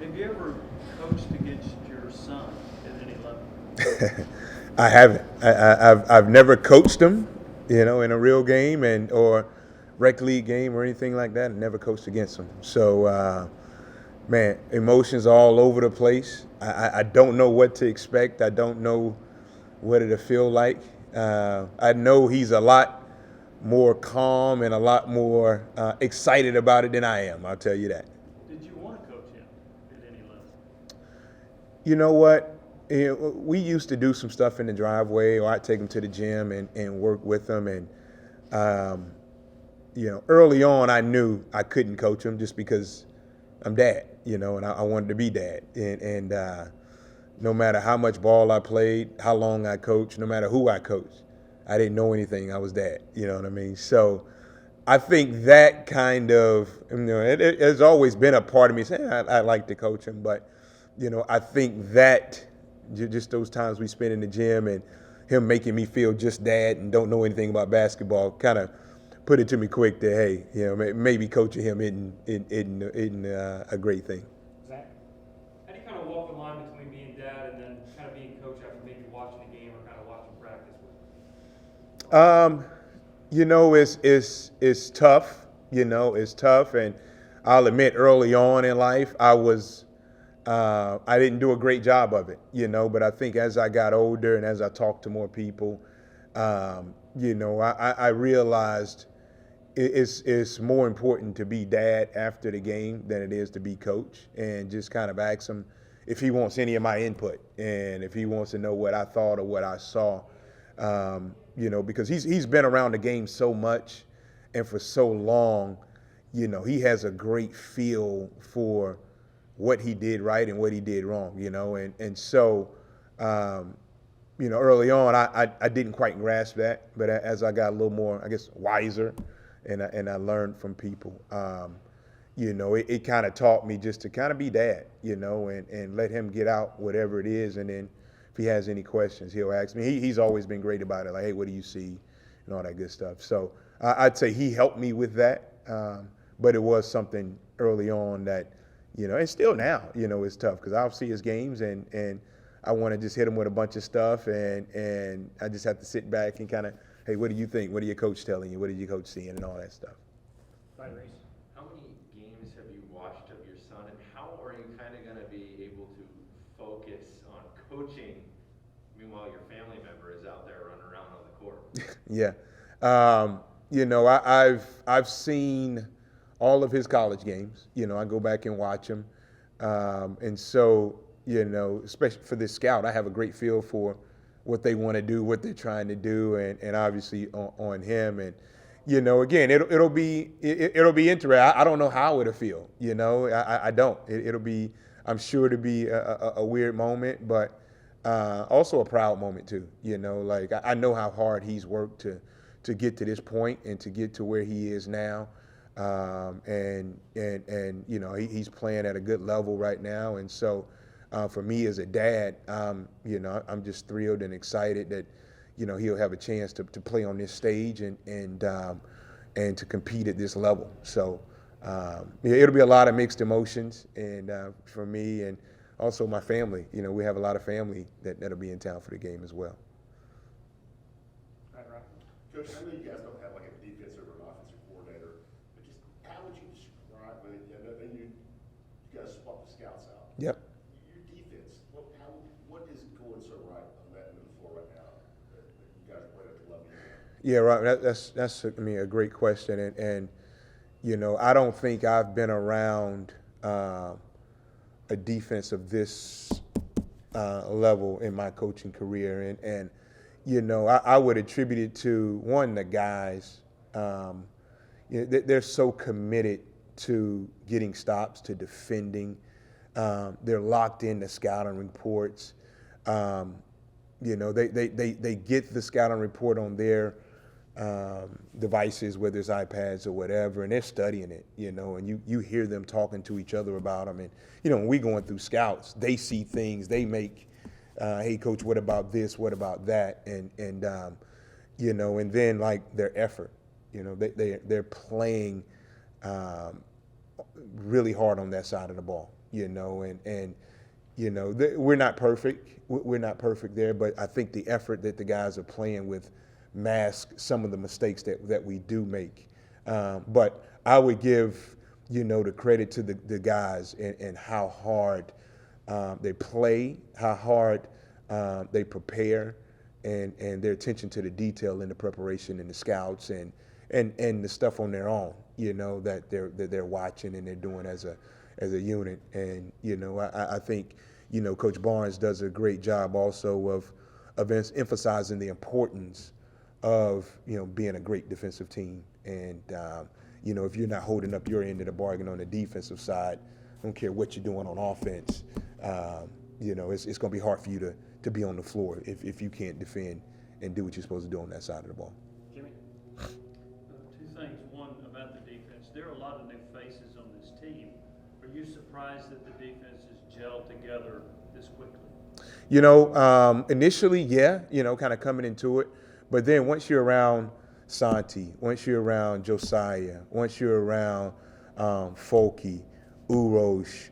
Have you ever coached against your son at any level? I haven't. I've never coached him, in a real game and or rec league game or anything like that. I never coached against him. So, man, emotions all over the place. I don't know what to expect. I don't know what it'll feel like. I know he's a lot more calm and a lot more excited about it than I am. I'll tell you that. Did you want to coach him at any level? You know what? We used to do some stuff in the driveway, or I'd take him to the gym and work with him. And, um, early on, I knew I couldn't coach him just because I'm dad, and I wanted to be dad. And no matter how much ball I played, how long I coached, no matter who I coached, I didn't know anything. I was dad, you know what I mean? So I think that kind of, it has always been a part of me saying I like to coach him, but I think that just those times we spent in the gym and him making me feel just dad and don't know anything about basketball kind of put it to me quick that hey, maybe coaching him isn't a great thing. Zach? How do you kind of walk the line between being dad and then kind of being coach after maybe watching a game or kind of watching practice with him? It's tough. It's tough, and I'll admit, early on in life, I didn't do a great job of it. But I think as I got older and as I talked to more people, I realized it's more important to be dad after the game than it is to be coach, and just kind of ask him if he wants any of my input and if he wants to know what I thought or what I saw. Because he's been around the game so much and for so long, he has a great feel for what he did right and what he did wrong, and so early on I didn't quite grasp that, but as I got a little more, I guess, wiser, and I learned from people, it kind of taught me just to kind of be dad, and let him get out whatever it is, and then if he has any questions, he'll ask me. He's always been great about it, like, hey, what do you see, and all that good stuff. So I'd say he helped me with that, but it was something early on that, and still now, it's tough because I'll see his games and I want to just hit him with a bunch of stuff, and I just have to sit back and kind of, hey, what do you think? What are your coach telling you? What did your coach seeing, and all that stuff. Right, Reese? How many games have you watched of your son, and how are you kind of going to be able to focus on coaching? Meanwhile, your family member is out there running around on the court. Yeah. I've seen all of his college games. I go back and watch them. And so, especially for this scout, I have a great feel for what they want to do, what they're trying to do, and obviously on him. And, again, it'll be interesting. I don't know how it'll feel, I don't. It'll be, I'm sure to be a weird moment, but also a proud moment too. Like I know how hard he's worked to get to this point and to get to where he is now. And he's playing at a good level right now, and so for me as a dad, I'm just thrilled and excited that he'll have a chance to play on this stage and to compete at this level. So it'll be a lot of mixed emotions, and for me and also my family. We have a lot of family that'll be in town for the game as well. Right, right. Coach, I know you guys don't have like a defensive or an offensive coordinator, but just how would you describe, and you guys swap the scouts out. Yep. Your defense, what is going so right on that end of the floor right now that you guys are playing at the level you're at? Yeah, right. That's a great question, and I don't think I've been around a defense of this level in my coaching career, and I would attribute it to one, the guys. They're so committed to getting stops, to defending. They're locked in the scouting reports. They get the scouting report on their devices, whether it's iPads or whatever, and they're studying it, and you hear them talking to each other about them. And, when we going through scouts, they see things, they make, hey, coach, what about this? What about that? And then like their effort, they're playing really hard on that side of the ball, We're not perfect. We're not perfect there, but I think the effort that the guys are playing with masks some of the mistakes that we do make. But I would give, the credit to the guys and how hard they play, how hard they prepare, and their attention to the detail in the preparation and the scouts and the stuff on their own, that they're watching and they're doing as a unit. And I think Coach Barnes does a great job also of emphasizing the importance of being a great defensive team. And if you're not holding up your end of the bargain on the defensive side, I don't care what you're doing on offense. It's going to be hard for you to be on the floor if you can't defend and do what you're supposed to do on that side of the ball. Jimmy? Two things. One, about the defense. There are a lot of new faces on this team. Are you surprised that the defense has gelled together this quickly? Initially, yeah, kind of coming into it. But then once you're around Santi, once you're around Josiah, once you're around Folky, Urosh,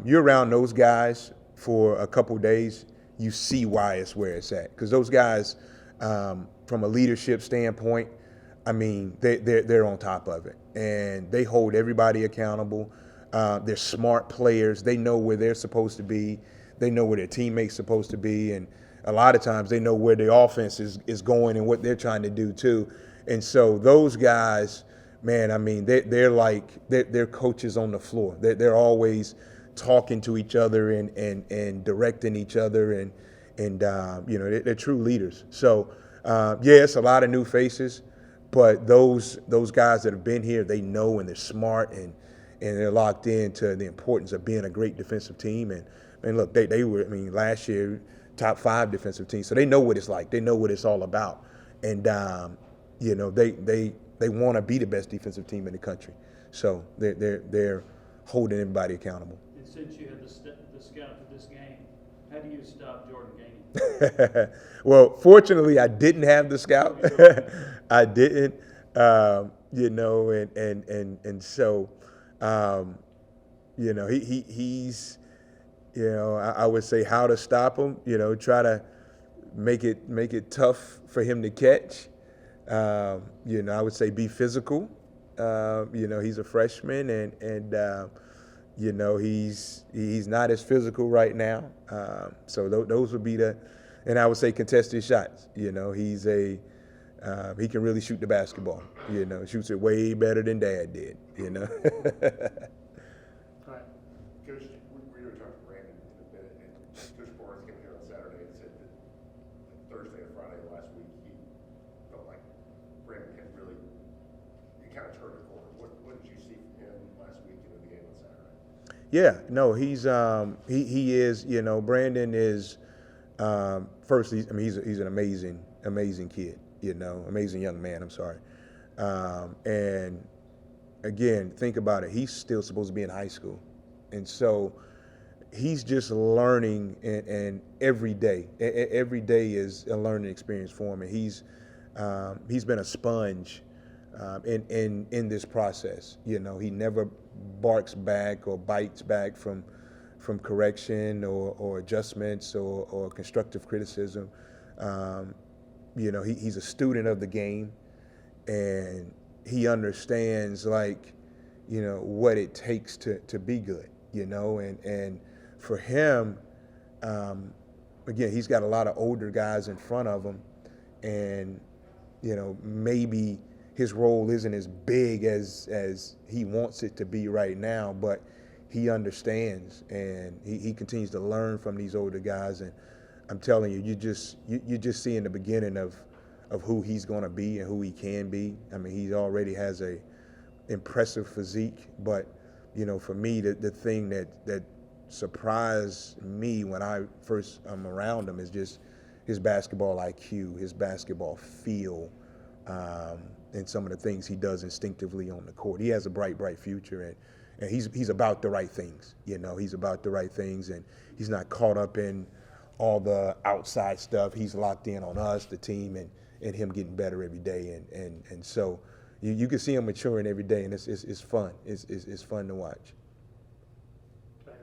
you're around those guys for a couple days, you see why it's where it's at. Because those guys, from a leadership standpoint, I mean, they're on top of it. And they hold everybody accountable. They're smart players. They know where they're supposed to be. They know where their teammates supposed to be. And a lot of times they know where the offense is going and what they're trying to do too. And so those guys, man, I mean, they're coaches on the floor. They're always talking to each other and directing each other and they're true leaders. So it's a lot of new faces, but those guys that have been here, they know and they're smart and they're locked into the importance of being a great defensive team. And look, they were, last year, top 5 defensive team. So they know what it's like. They know what it's all about. And, they want to be the best defensive team in the country. So they're holding everybody accountable. And since you had the scout for this game, how do you stop Jordan Gainey? Well, fortunately, I didn't have the scout. I didn't, so, he's, I would say how to stop him, try to make it tough for him to catch. I would say be physical. He's a freshman and he's not as physical right now. So those would be and I would say contested shots. He can really shoot the basketball. Shoots it way better than Dad did. All right, Coach, we're going to talk to Brandon in a minute, and Coach Barnes came here on Saturday and said that Thursday and Friday of last week he felt like Brandon had really kind of turned the corner. What did you see from him last week in the game on Saturday? Yeah, no, he's he is. Brandon is first. He's an amazing kid. Amazing young man. I'm sorry, and again, think about it. He's still supposed to be in high school, and so he's just learning. And every day is a learning experience for him. And he's been a sponge in this process. He never barks back or bites back from correction or adjustments or constructive criticism. He's a student of the game, and he understands what it takes to be good, and for him, again, he's got a lot of older guys in front of him, and maybe his role isn't as big as he wants it to be right now, but he understands, and he continues to learn from these older guys. And I'm telling you, you just seeing the beginning of who he's going to be and who he can be. He already has a impressive physique, but for me, the thing that surprised me when I first around him is just his basketball IQ, his basketball feel, and some of the things he does instinctively on the court. He has a bright future, and he's about the right things. He's about the right things, and he's not caught up in all the outside stuff. He's locked in on us, the team, and him getting better every day. And so you can see him maturing every day, and it's fun. It's fun to watch. Okay.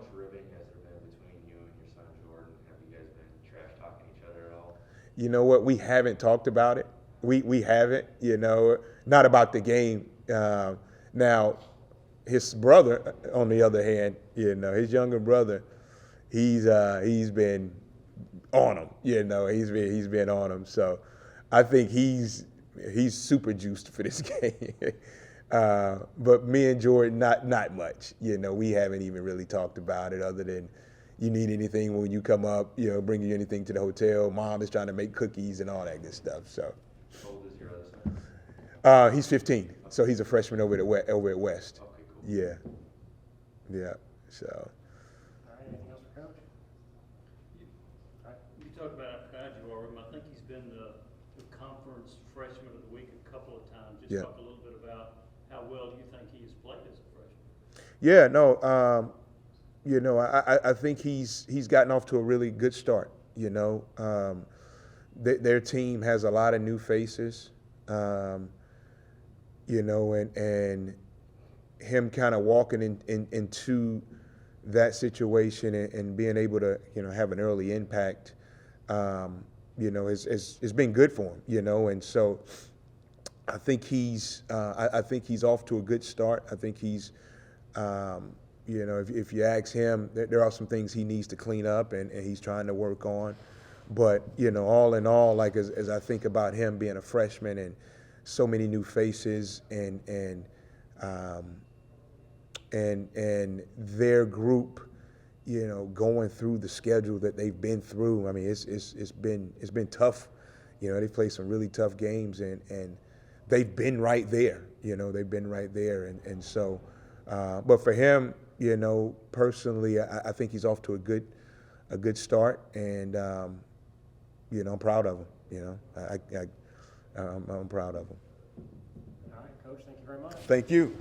much ribbing has there been between you and your son Jordan? Have you guys been trash talking each other at all? You know what? We haven't talked about it. We haven't. Not about the game. Now, his brother, on the other hand, his younger brother, he's been on him. He's been on him. So I think he's super juiced for this game. But me and Jordan, not much. We haven't even really talked about it, other than you need anything when you come up, bring you anything to the hotel. Mom is trying to make cookies and all that good stuff. So. How old is your other son? He's 15, so he's a freshman over at West. Okay, cool. Yeah. So. All right, anything else for Coach? You talked about how proud you are of him. I think he's been the conference freshman of the week a couple of times. Just Yeah. talk a little bit about how well you think he has played as a freshman. Yeah, no, I think he's gotten off to a really good start. Their team has a lot of new faces, and him kind of walking into that situation and being able to, have an early impact, has been good for him, and so I think he's off to a good start. I think he's, if you ask him, there are some things he needs to clean up and he's trying to work on. But, all in all, like as I think about him being a freshman and so many new faces and their group, going through the schedule that they've been through, I mean, it's been tough. They've played some really tough games and they've been right there. They've been right there. And so, but for him, personally, I think he's off to a good start, and I'm proud of him. I'm proud of him. All right, Coach, thank you very much. Thank you.